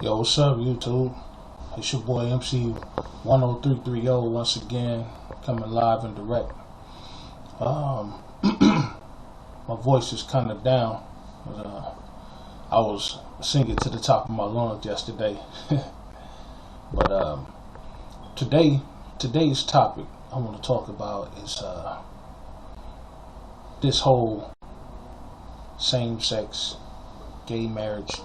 Yo, what's up, YouTube? It's your boy MC 10330 once again, coming live and direct. My voice is kind of down, but I was singing to the top of my lungs yesterday. But today's topic I want to talk about is this whole same-sex gay marriage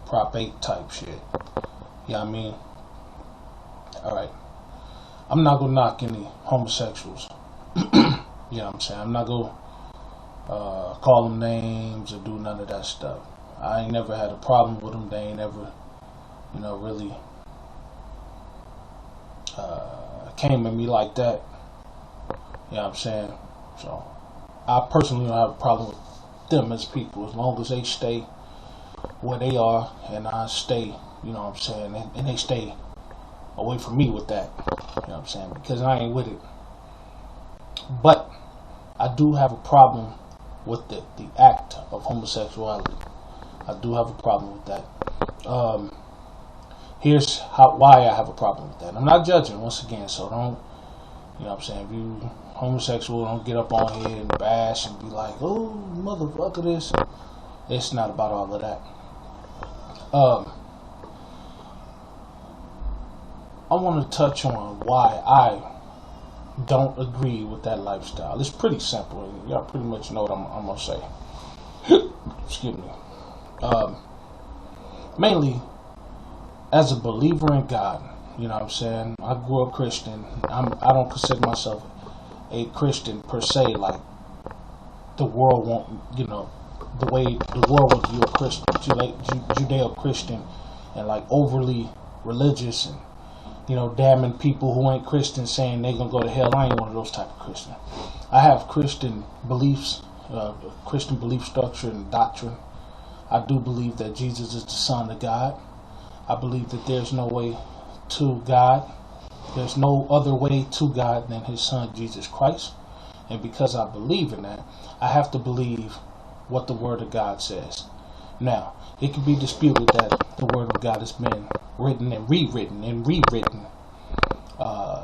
Prop 8 type shit. You know what I mean? Alright. I'm not gonna knock any homosexuals. You know what I'm saying? I'm not gonna call them names or do none of that stuff. I ain't never had a problem with them. They ain't ever, really came at me like that. You know what I'm saying? So, I personally don't have a problem with them as people as long as they stay where they are and I stay, you know what I'm saying, and they stay away from me with that, you know what I'm saying, because I ain't with it. But I do have a problem with the act of homosexuality. I do have a problem with that. Here's why I have a problem with that. I'm not judging, once again, so don't, you know what I'm saying, if you homosexual, don't get up on here and bash and be like, oh, motherfucker this. It's not about all of that. I want to touch on why I don't agree with that lifestyle. It's pretty simple. Y'all pretty much know what I'm going to say. Excuse me. Mainly, as a believer in God, you know what I'm saying? I grew up Christian. I don't consider myself a Christian per se, like the world won't, the way the world would view a Christian, Judeo-Christian, and like overly religious and, damning people who ain't Christian, saying they gonna go to hell. I ain't one of those type of Christian. I have Christian beliefs, Christian belief structure and doctrine. I do believe that Jesus is the Son of God. I believe that there's no way to God. There's no other way to God than His Son, Jesus Christ. And because I believe in that, I have to believe what the Word of God says. Now, it can be disputed that the Word of God has been written and rewritten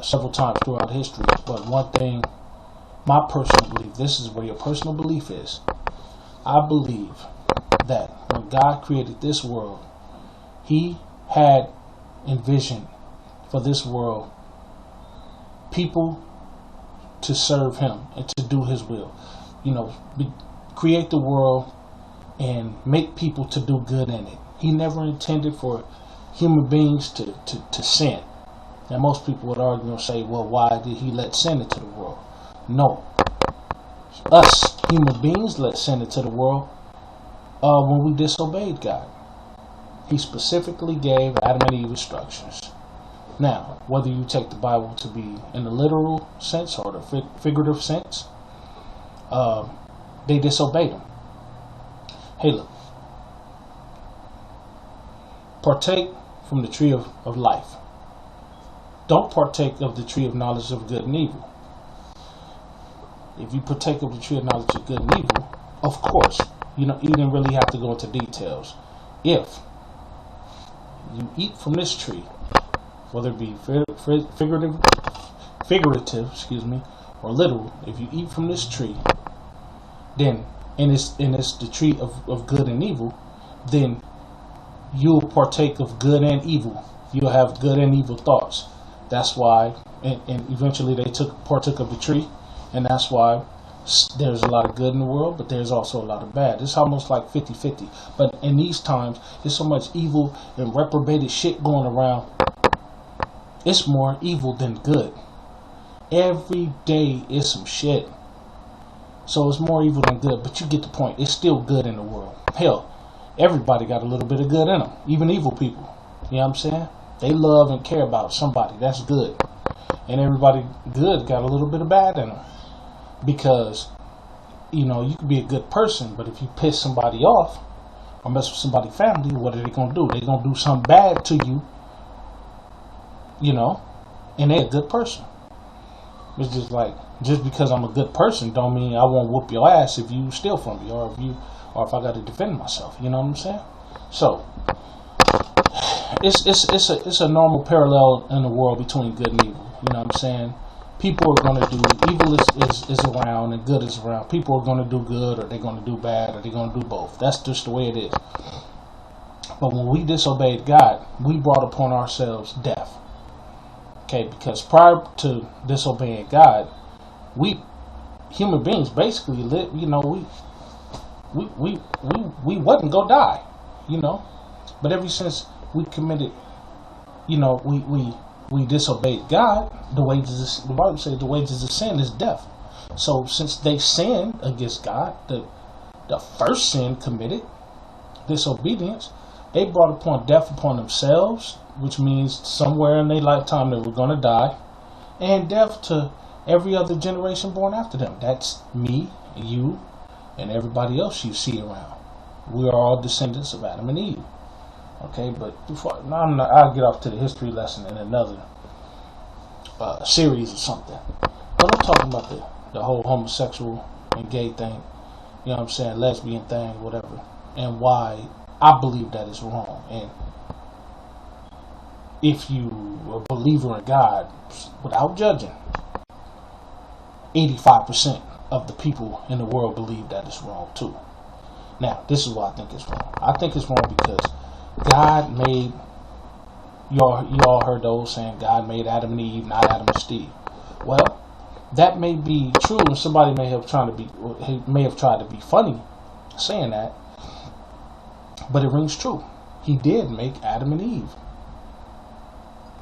several times throughout history. But one thing, my personal belief, this is where your personal belief is. I believe that when God created this world, He had envisioned for this world people to serve Him and to do His will. Create the world and make people to do good in it. He never intended for human beings to sin. Now most people would argue and say, well, why did He let sin into the world? No. Us human beings let sin into the world when we disobeyed God. He specifically gave Adam and Eve instructions. Now, whether you take the Bible to be in the literal sense or the figurative sense, they disobeyed Him. Hey, look. Partake from the tree of life. Don't partake of the tree of knowledge of good and evil. If you partake of the tree of knowledge of good and evil, of course, you didn't really have to go into details. If you eat from this tree, whether it be figurative, or literal, if you eat from this tree, then, and it's the tree of good and evil, then you'll partake of good and evil. You'll have good and evil thoughts. That's why, and eventually they partook of the tree, and that's why there's a lot of good in the world, but there's also a lot of bad. It's almost like 50-50. But in these times, there's so much evil and reprobated shit going around. It's more evil than good. Every day is some shit. So it's more evil than good, but you get the point. It's still good in the world. Hell, everybody got a little bit of good in them. Even evil people. You know what I'm saying? They love and care about somebody. That's good. And everybody good got a little bit of bad in them. Because, you could be a good person, but if you piss somebody off or mess with somebody's family, what are they going to do? They're going to do something bad to you, and they're a good person. It's just like, just because I'm a good person don't mean I won't whoop your ass if you steal from me or if I got to defend myself. You know what I'm saying? So it's a normal parallel in the world between good and evil. You know what I'm saying? People are going to do evil is around and good is around. People are going to do good or they're going to do bad or they're going to do both. That's just the way it is. But when we disobeyed God, we brought upon ourselves death. Okay, because prior to disobeying God, we human beings basically live. You know, we wasn't gonna die. You know, but ever since we committed, you know, we disobeyed God. The Bible says the wages of sin is death. So since they sinned against God, the first sin committed, disobedience, they brought upon death upon themselves, which means somewhere in their lifetime they were going to die, and death to every other generation born after them. That's me, you, and everybody else you see around. We are all descendants of Adam and Eve. Okay, but I'll get off to the history lesson in another series or something. But I'm talking about the whole homosexual and gay thing, you know what I'm saying, lesbian thing, whatever, and why I believe that is wrong. And if you are a believer in God, without judging, 85% of the people in the world believe that it's wrong too. Now, this is why I think it's wrong. I think it's wrong because God made, you all heard those saying God made Adam and Eve, not Adam and Steve. Well, that may be true, and somebody may have tried to be funny saying that, but it rings true. He did make Adam and Eve,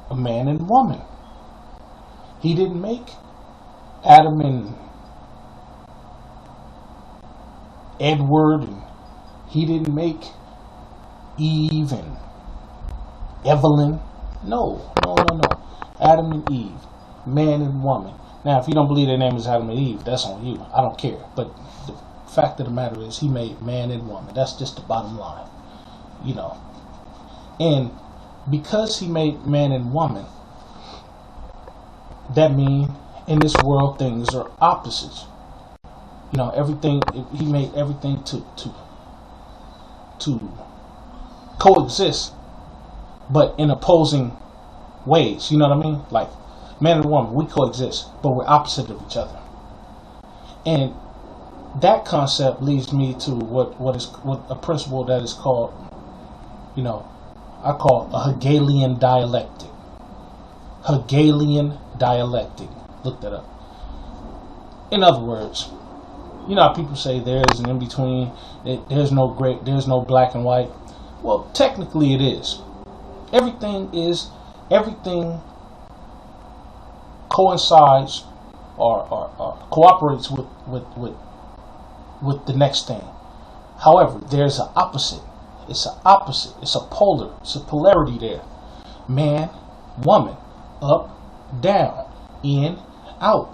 a man and woman. He didn't make Adam and Edward, and he didn't make Eve and Evelyn. No. Adam and Eve, man and woman. Now, if you don't believe their name is Adam and Eve, that's on you. I don't care. But the fact of the matter is, he made man and woman. That's just the bottom line. You know. And because he made man and woman, that means in this world things are opposites. You know, everything, he made everything to coexist, but in opposing ways. You know what I mean? Like man and woman, we coexist, but we're opposite of each other. And that concept leads me to what a principle that is called, you know, I call a Hegelian dialectic. Hegelian dialectic. Look that up. In other words, you know how people say there's an in-between, there's no gray, there's no black and white. Well, technically it is. Everything coincides or cooperates with the next thing. However, there's an opposite. It's an opposite. It's a polar. It's a polarity there. Man, woman, up, down, in, out,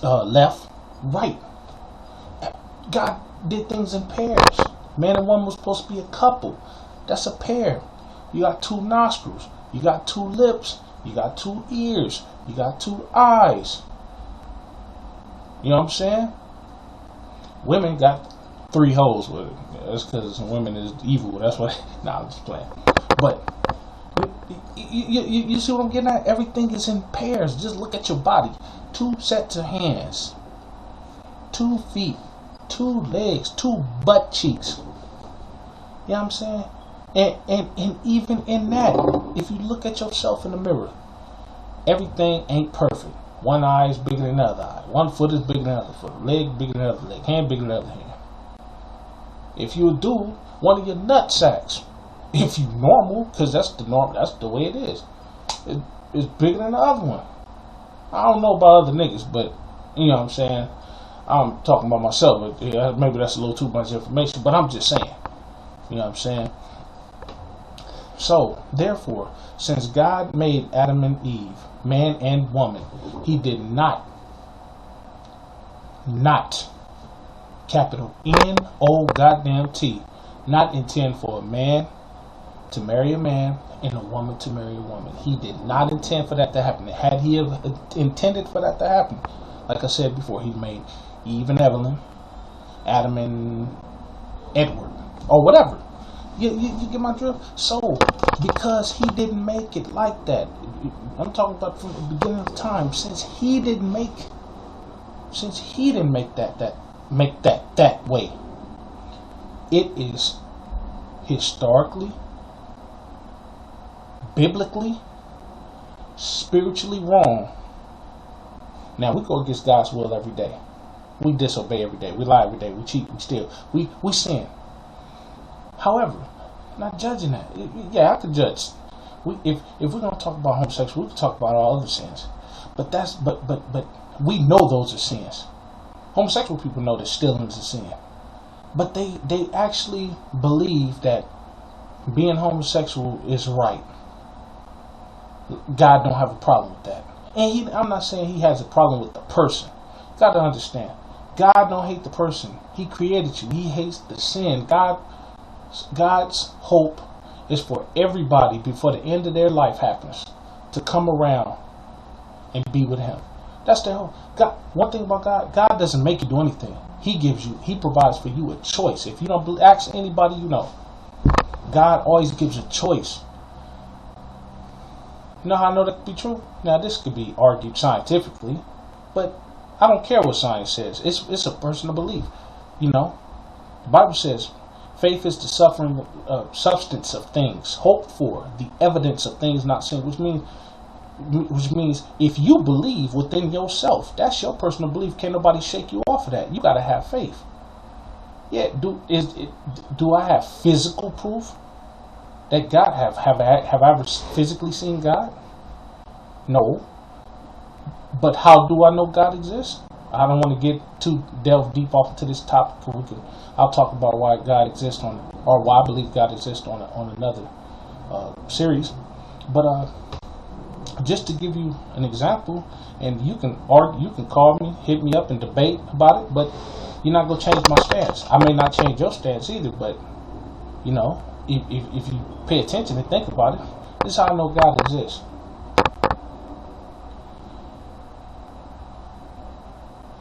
left, right. God did things in pairs. Man and woman was supposed to be a couple. That's a pair. You got two nostrils. You got two lips. You got two ears. You got two eyes. You know what I'm saying? Women got three holes with it. That's because women is evil. That's why. Nah, I'm just playing. But you see what I'm getting at? Everything is in pairs. Just look at your body. Two sets of hands. 2 feet. 2 legs. 2 butt cheeks. You know what I'm saying? And even in that, if you look at yourself in the mirror, everything ain't perfect. One eye is bigger than another eye. One foot is bigger than another foot. Leg bigger than another leg. Hand bigger than another hand. If you do, one of your nut sacks, if you normal, because that's the way it is, it's bigger than the other one. I don't know about other niggas, but you know what I'm saying. I'm talking about myself, but yeah, maybe that's a little too much information. But I'm just saying, you know what I'm saying. So, therefore, since God made Adam and Eve, man and woman, he did not, capital N-O goddamn T, not intend for a man to marry a man and a woman to marry a woman. He did not intend for that to happen. Had he intended for that to happen, like I said before, he made Eve and Evelyn, Adam and Edward, or whatever. You get my drift? So, because he didn't make it like that, I'm talking about from the beginning of time, since he didn't make that way, it is historically, biblically, spiritually wrong. Now, we go against God's will every day. We disobey every day. We lie every day. We cheat. We steal. We sin. However, not judging that. Yeah, I could judge. If we're gonna talk about homosexuality, we can talk about all other sins. But we know those are sins. Homosexual people know that stealing is a sin. But they actually believe that being homosexual is right. God don't have a problem with that. And I'm not saying he has a problem with the person. You gotta understand. God don't hate the person. He created you. He hates the sin. God's hope is for everybody before the end of their life happens to come around and be with him. That's the hope. God, one thing about God doesn't make you do anything. He provides for you a choice. If you don't ask anybody you know, God always gives a choice. You know how I know that to be true? Now, this could be argued scientifically, but I don't care what science says. It's a personal belief. You know, the Bible says, faith is the substance of things hoped for, the evidence of things not seen, which means if you believe within yourself, that's your personal belief. Can't nobody shake you off of that. You got to have faith. Yeah, do I have physical proof that God have I ever physically seen God? No. But how do I know God exists? I don't want to delve deep off into this topic. I'll talk about why God exists or why I believe God exists on another series. But just to give you an example, and you can call me, hit me up, and debate about it. But you're not gonna change my stance. I may not change your stance either. But you know, if you pay attention and think about it, this is how I know God exists.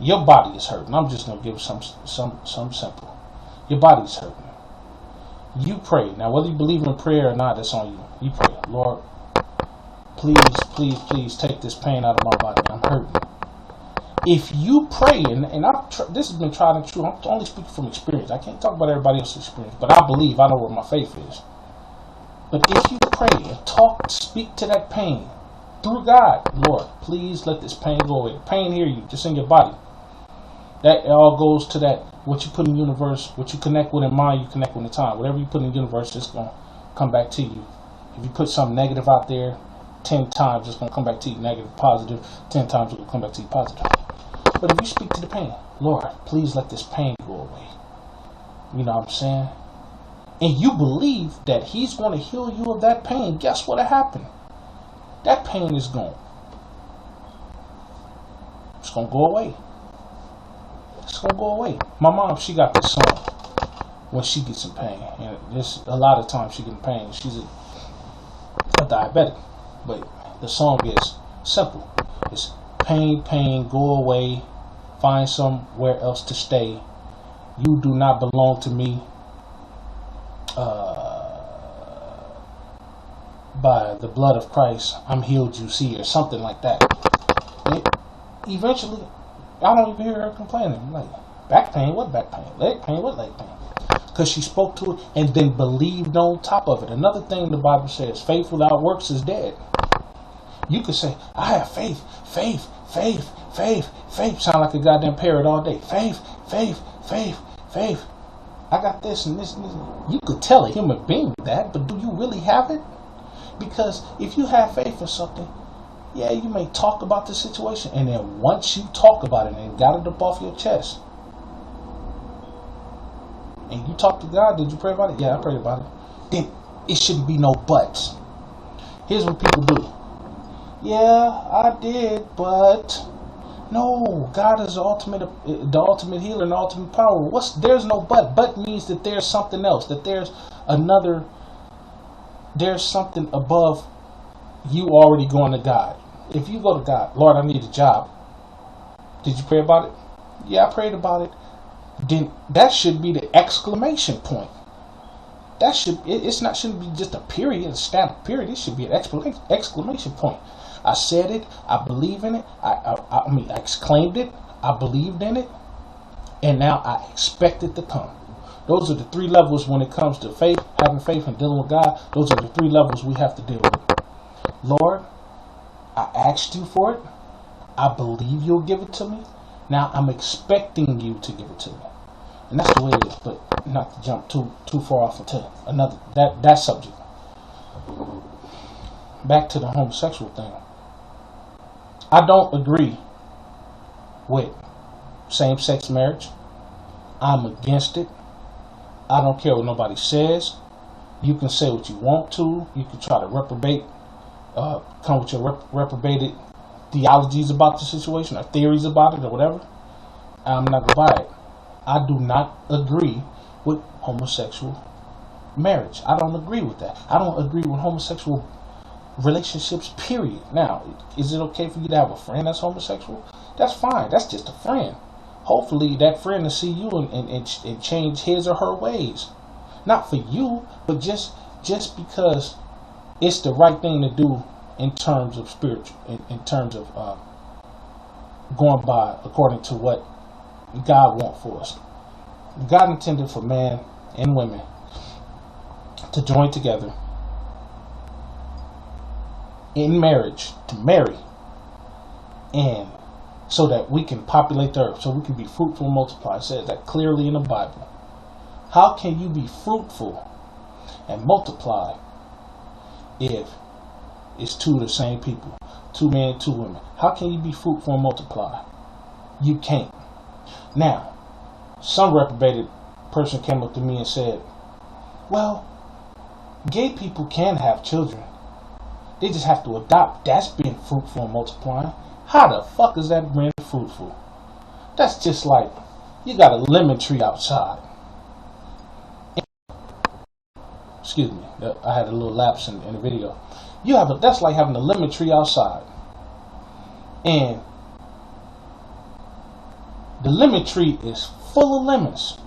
Your body is hurting. I'm just gonna give some simple. Your body's hurting. You pray. Now, whether you believe in prayer or not, that's on you. You pray, Lord, please take this pain out of my body. I'm hurting. If you pray, and this has been tried and true. I'm only speaking from experience. I can't talk about everybody else's experience, but I know where my faith is. But if you pray and speak to that pain through God, Lord, please let this pain go away. The pain hear you, just in your body. That all goes to that, what you put in the universe, what you connect with in mind, you connect with in time. Whatever you put in the universe, it's going to come back to you. If you put something negative out there, 10 times it's going to come back to you negative, positive. 10 times it will come back to you positive. But if you speak to the pain, Lord, please let this pain go away. You know what I'm saying? And you believe that he's going to heal you of that pain, guess what happened? That pain is gone. It's going to go away. It's going to go away. My mom, she got this song when she gets in pain. And a lot of times she gets in pain. She's a diabetic. But the song is simple. It's pain, go away. Find somewhere else to stay. You do not belong to me. By the blood of Christ, I'm healed, you see, or something like that. And eventually, I don't even hear her complaining. I'm like, back pain? What back pain? Leg pain? What leg pain? Because she spoke to it and then believed on top of it. Another thing the Bible says, faith without works is dead. You could say, I have faith. Sound like a goddamn parrot all day. Faith. I got this and this and this. You could tell a human being that, but do you really have it? Because if you have faith in something, yeah, you may talk about the situation, and then once you talk about it and got it up off your chest, and you talk to God, did you pray about it? Yeah, I prayed about it. Then it shouldn't be no buts. Here's what people do. Yeah, I did, but no, God is the ultimate healer and the ultimate power. There's no but. But means that there's something else, that there's something above you already going to God. If you go to God, Lord, I need a job. Did you pray about it? Yeah, I prayed about it. Then that should be the exclamation point. That should shouldn't be just a period, a stamp period. It should be an exclamation point. I said it. I believe in it. I mean, I exclaimed it. I believed in it, and now I expect it to come. Those are the three levels when it comes to faith, having faith and dealing with God. Those are the three levels we have to deal with. Lord, I asked you for it. I believe you'll give it to me. Now I'm expecting you to give it to me. And that's the way it is. But not to jump too far off into another that subject. Back to the homosexual thing. I don't agree with same-sex marriage. I'm against it. I don't care what nobody says. You can say what you want to. You can try to come with your reprobated theologies about the situation or theories about it or whatever. I'm not gonna buy it. I do not agree with homosexual marriage. I don't agree with that. I don't agree with homosexual relationships, period. Now, is it okay for you to have a friend that's homosexual? That's fine. That's just a friend. Hopefully that friend will see you and change his or her ways. Not for you, but just because it's the right thing to do in terms of spiritual, in terms of going by according to what God wants for us. God intended for man and women to join together in marriage, to marry, and so that we can populate the earth, so we can be fruitful and multiply. It says that clearly in the Bible. How can you be fruitful and multiply if it's two of the same people, 2 men, 2 women? How can you be fruitful and multiply? You can't. Now, some reprobated person came up to me and said, well, gay people can have children. They just have to adopt. That's being fruitful and multiplying. How the fuck is that being fruitful? That's just like you got a lemon tree outside. Excuse me, I had a little lapse in the video. That's like having a lemon tree outside, and the lemon tree is full of lemons,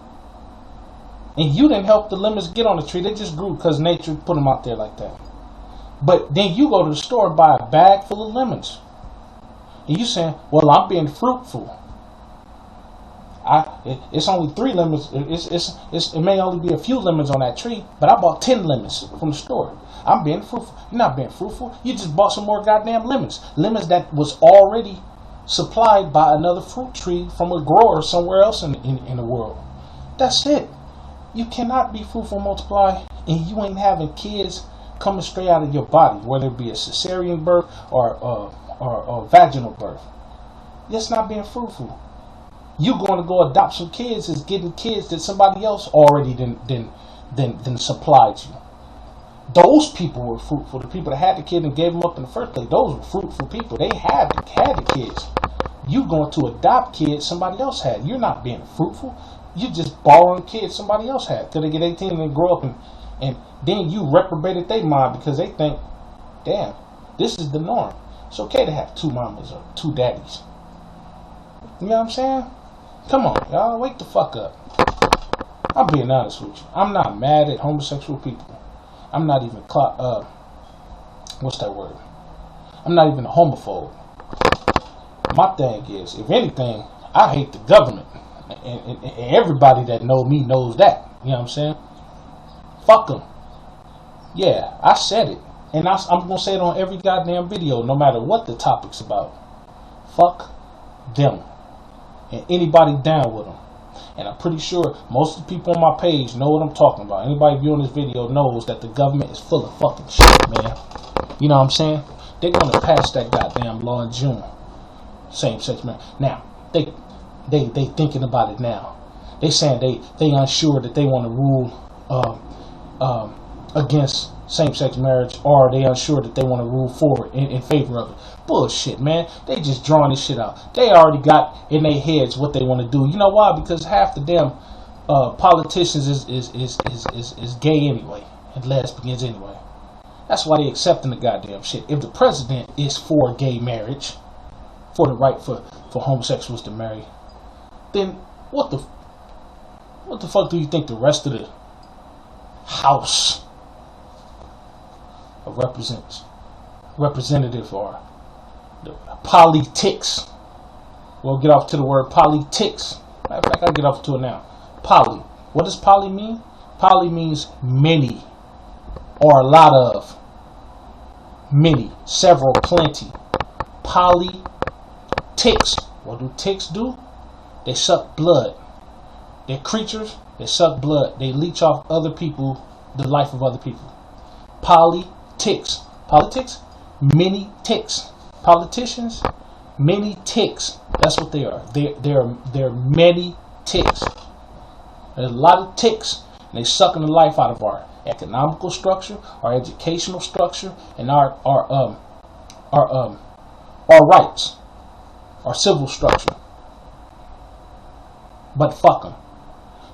and you didn't help the lemons get on the tree. They just grew because nature put them out there like that. But then you go to the store and buy a bag full of lemons, and you saying, well, I'm being fruitful. It's only 3 lemons. It may only be a few lemons on that tree, but I bought 10 lemons from the store. I'm being fruitful. You're not being fruitful. You just bought some more goddamn lemons. Lemons that was already supplied by another fruit tree from a grower somewhere else in the world. That's it. You cannot be fruitful and multiply, and you ain't having kids coming straight out of your body, whether it be a cesarean birth or vaginal birth. That's not being fruitful. You going to go adopt some kids is getting kids that somebody else already then supplied you. Those people were fruitful. The people that had the kid and gave them up in the first place, those were fruitful people. They had the kids. You going to adopt kids somebody else had. You're not being fruitful. You just borrowing kids somebody else had till they get 18 and grow up, and then you reprobated their mind because they think, damn, this is the norm. It's okay to have 2 mamas or 2 daddies. You know what I'm saying? Come on, y'all, wake the fuck up. I'm being honest with you. I'm not mad at homosexual people. I'm not even what's that word? I'm not even a homophobe. My thing is, if anything, I hate the government, and everybody that know me knows that. You know what I'm saying? Fuck them. Yeah, I said it, and I'm gonna say it on every goddamn video, no matter what the topic's about. Fuck them. And anybody down with them. And I'm pretty sure most of the people on my page know what I'm talking about. Anybody viewing this video knows that the government is full of fucking shit, man. You know what I'm saying? They're going to pass that goddamn law in June. Same-sex marriage. Now, they thinking about it now. They saying they unsure that they want to rule against same-sex marriage, or they unsure that they want to rule for it in favor of it. Bullshit, man. They just drawing this shit out. They already got in their heads what they want to do. You know why? Because half the damn politicians is gay anyway, and lesbians anyway. That's why they accepting the goddamn shit. If the president is for gay marriage, for the right for homosexuals to marry, then what the fuck do you think the rest of the House of representative or the politics. We'll get off to the word politics. Matter of fact, I'll get off to it now. Poly. What does poly mean? Poly means many or a lot of. Many, several, plenty. Politics. What do ticks do? They suck blood. They're creatures. They suck blood. They leech off other people, the life of other people. Politics. Politics? Many ticks. Politicians? Many ticks. That's what they are. They're many ticks. There's a lot of ticks, and they sucking the life out of our economical structure, our educational structure, and our rights, our civil structure. But fuck them,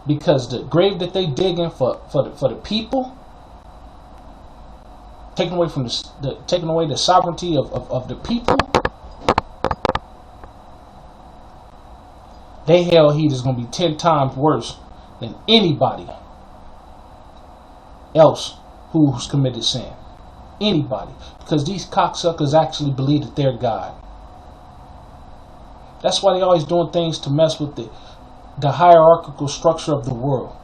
because the grave that they digging for the people, taking away the sovereignty of the people, their hell heat is going to be 10 times worse than anybody else who's committed sin. Anybody. Because these cocksuckers actually believe that they're God. That's why they always doing things to mess with the hierarchical structure of the world.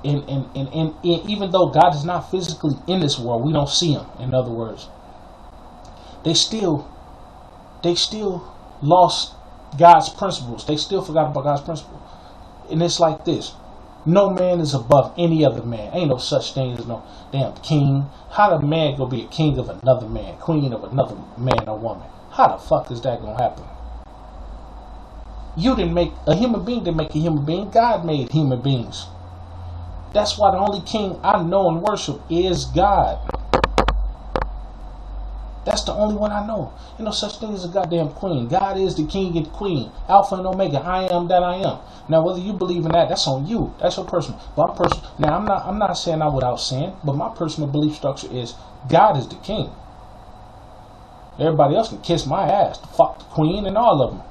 Even though God is not physically in this world, we don't see him, in other words. They still lost God's principles. They still forgot about God's principles. And it's like this. No man is above any other man. Ain't no such thing as no damn king. How the man gonna be a king of another man, queen of another man or woman? How the fuck is that gonna happen? You didn't make a human being. Didn't make a human being. God made human beings. That's why the only king I know and worship is God. That's the only one I know. Ain't no such thing as a goddamn queen. God is the king and queen. Alpha and Omega. I am that I am. Now, whether you believe in that, that's on you. That's your personal. But now, I'm not saying I'm without sin, but my personal belief structure is God is the king. Everybody else can kiss my ass. Fuck the queen and all of them.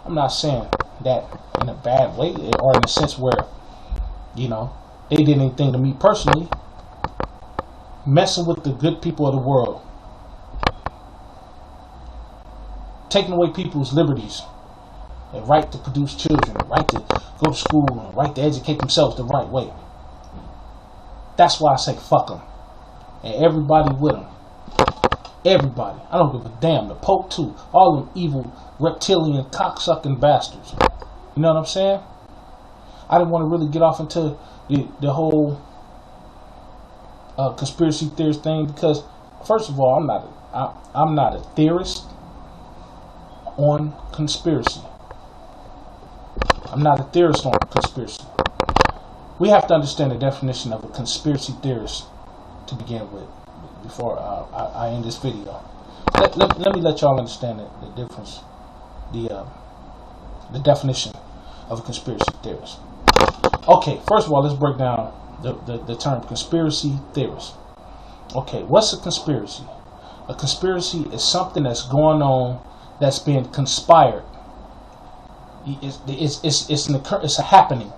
I'm not saying that in a bad way or in a sense where, they did anything to me personally. Messing with the good people of the world. Taking away people's liberties, the right to produce children, the right to go to school, and the right to educate themselves the right way. That's why I say fuck them. And everybody with them. Everybody. I don't give a damn. The Pope too. All them evil, reptilian, cocksucking bastards. You know what I'm saying? I didn't want to really get off into the whole conspiracy theorist thing because, first of all, I'm not a theorist on conspiracy. I'm not a theorist on conspiracy. We have to understand the definition of a conspiracy theorist to begin with before I end this video. Let me let y'all understand the difference, the definition of a conspiracy theorist. Okay, first of all, let's break down the term conspiracy theorist. Okay, what's a conspiracy? A conspiracy is something that's going on that's being conspired. It's a happening.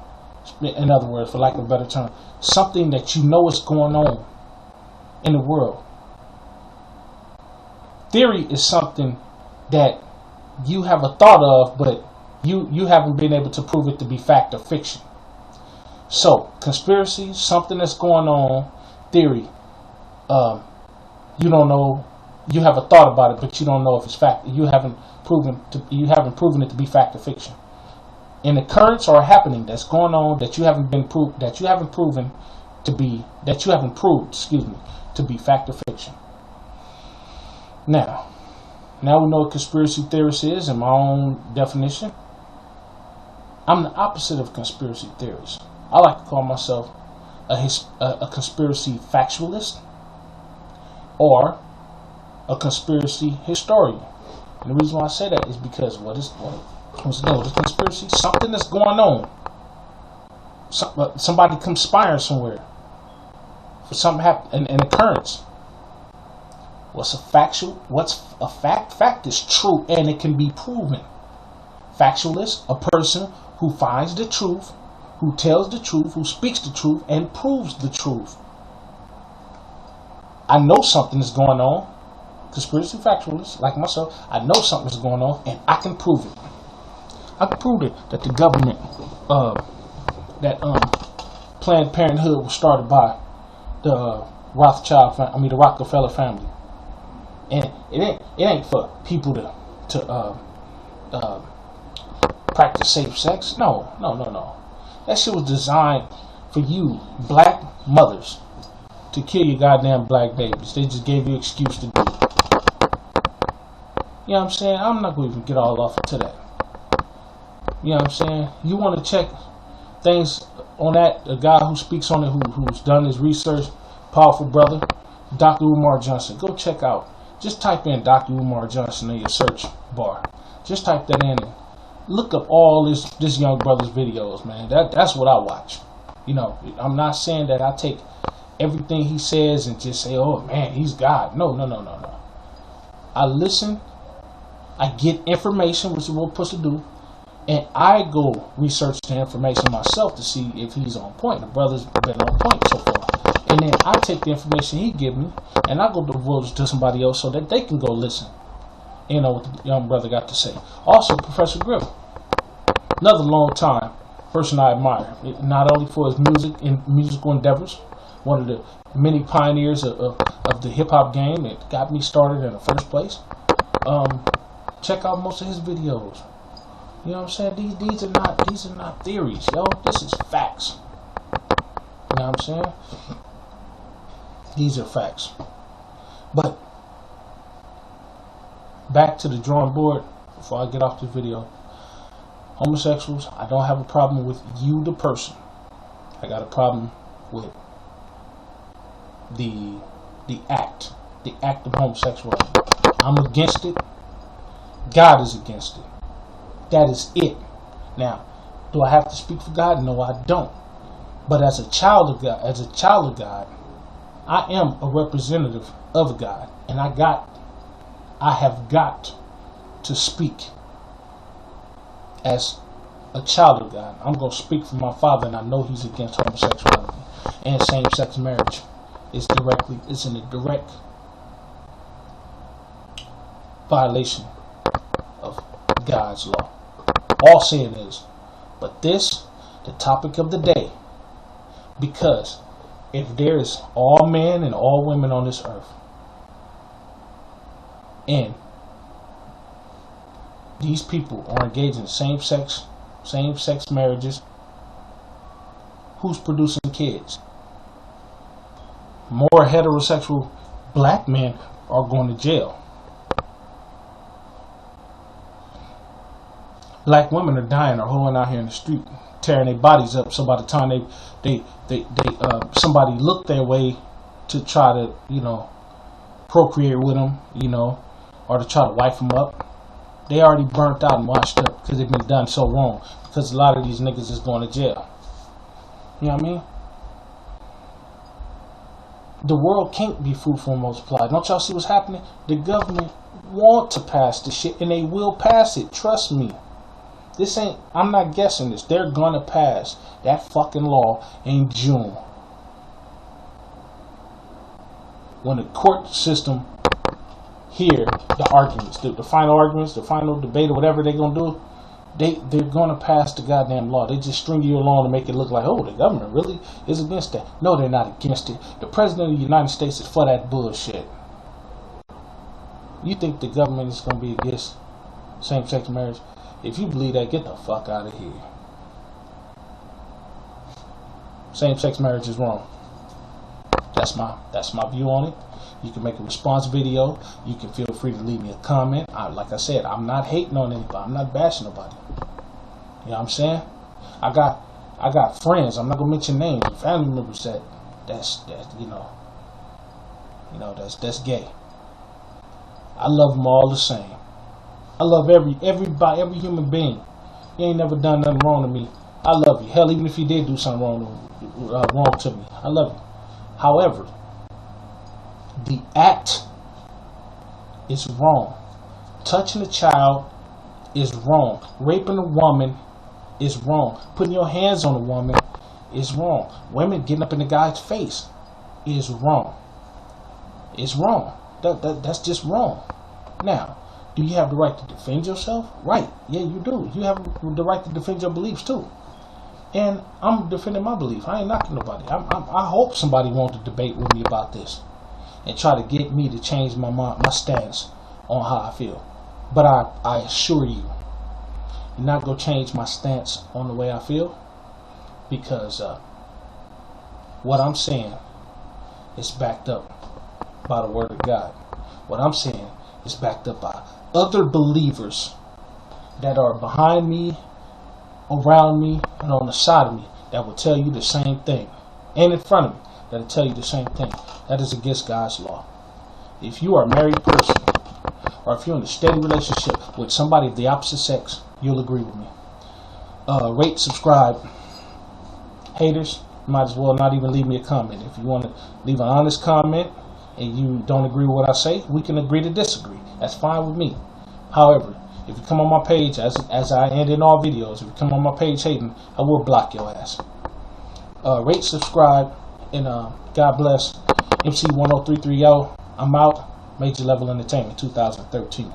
In other words, for lack of a better term, something that you know is going on in the world. Theory is something that you have a thought of, but you haven't been able to prove it to be fact or fiction. So, conspiracy, something that's going on. Theory, you don't know. You have a thought about it, but you don't know if it's fact. You haven't proven it to be fact or fiction. An occurrence or a happening that's going on that you haven't proved to be fact or fiction. Now we know what conspiracy theorist is in my own definition. I'm the opposite of conspiracy theorist. I like to call myself a conspiracy factualist or a conspiracy historian. And the reason why I say that is because what is conspiracy? Something that's going on. Somebody conspiring somewhere for something happen, an occurrence. What's a fact? Fact is true and it can be proven. Factualist, a person who finds the truth who tells the truth, who speaks the truth, and proves the truth. I know something is going on. Conspiracy factualists like myself, I know something is going on, and I can prove it. I can prove it that the government, Planned Parenthood was started by the the Rockefeller family, and it ain't for people to practice safe sex. No. That shit was designed for you black mothers to kill your goddamn black babies. They just gave you an excuse to do it. You know what I'm saying? I'm not going to even get all off into that. You know what I'm saying? You want to check things on that, a guy who speaks on it, who's done his research, powerful brother, Dr. Umar Johnson. Go check out. Just type in Dr. Umar Johnson in your search bar. Just type that in and look up all this young brother's videos, man. That's what I watch. You know, I'm not saying that I take everything he says and just say, oh man, he's God. No. I listen, I get information, which is what we're supposed to do, and I go research the information myself to see if he's on point. The brother's been on point so far. And then I take the information he give me and I go divulge to somebody else so that they can go listen. You know what the young brother got to say. Also, Professor Griff, another long time person I admire, not only for his music and musical endeavors, one of the many pioneers of the hip hop game that got me started in the first place. Check out most of his videos. You know what I'm saying? These are not theories, yo. This is facts. You know what I'm saying? These are facts. But back to the drawing board before I get off this video. Homosexuals, I don't have a problem with you, the person. I got a problem with the act of homosexuality. I'm against it. God is against it. That is it. Now, do I have to speak for God? No, I don't. But as a child of God, I am a representative of God, and I have got to speak as a child of God. I'm going to speak for my father, and I know he's against homosexuality and same-sex marriage. It's in a direct violation of God's law. All sin is. But this, the topic of the day, because if there is all men and all women on this earth, and these people are engaged in same-sex marriages, who's producing kids? More heterosexual black men are going to jail. Black women are dying or holding out here in the street, tearing their bodies up. So by the time somebody look their way to try to, procreate with them, or to try to wife them up, they already burnt out and washed up because they've been done so wrong. Because a lot of these niggas is going to jail. You know what I mean? The world can't be fruitful and multiply. Don't y'all see what's happening? The government want to pass the shit, and they will pass it. Trust me. I'm not guessing this. They're gonna pass that fucking law in June. When the court system hear the arguments, the final arguments, the final debate, or whatever they're gonna do, they're gonna pass the goddamn law. They just string you along to make it look like, oh, the government really is against that. No, they're not against it. The President of the United States is for that bullshit. You think the government is gonna be against same-sex marriage? If you believe that, get the fuck out of here. Same-sex marriage is wrong. That's my view on it. You can make a response video. You can feel free to leave me a comment. Like I said, I'm not hating on anybody. I'm not bashing nobody. You know what I'm saying? I got friends. I'm not gonna mention names. Family members that's gay. I love them all the same. I love every human being. You ain't never done nothing wrong to me. I love you. Hell, even if you did do something wrong to me, I love you. However, the act is wrong. Touching a child is wrong. Raping a woman is wrong. Putting your hands on a woman is wrong. Women getting up in the guy's face is wrong. It's wrong. That's just wrong. Now, do you have the right to defend yourself? Right. Yeah, you do. You have the right to defend your beliefs too. And I'm defending my belief. I ain't knocking nobody. I hope somebody wants to debate with me about this and try to get me to change my stance on how I feel. But I assure you, you're not going to change my stance on the way I feel, because what I'm saying is backed up by the Word of God. What I'm saying is backed up by other believers that are behind me, around me, and on the side of me that will tell you the same thing, and in front of me that will tell you the same thing. That is against God's law. If you are a married person, or if you're in a steady relationship with somebody of the opposite sex, you'll agree with me. Rate, subscribe. Haters, might as well not even leave me a comment. If you want to leave an honest comment and you don't agree with what I say, we can agree to disagree. That's fine with me. However, if you come on my page, as I end in all videos, if you come on my page hating, I will block your ass. Rate, subscribe, and God bless. MC1033Yo. I'm out. Major Level Entertainment 2013.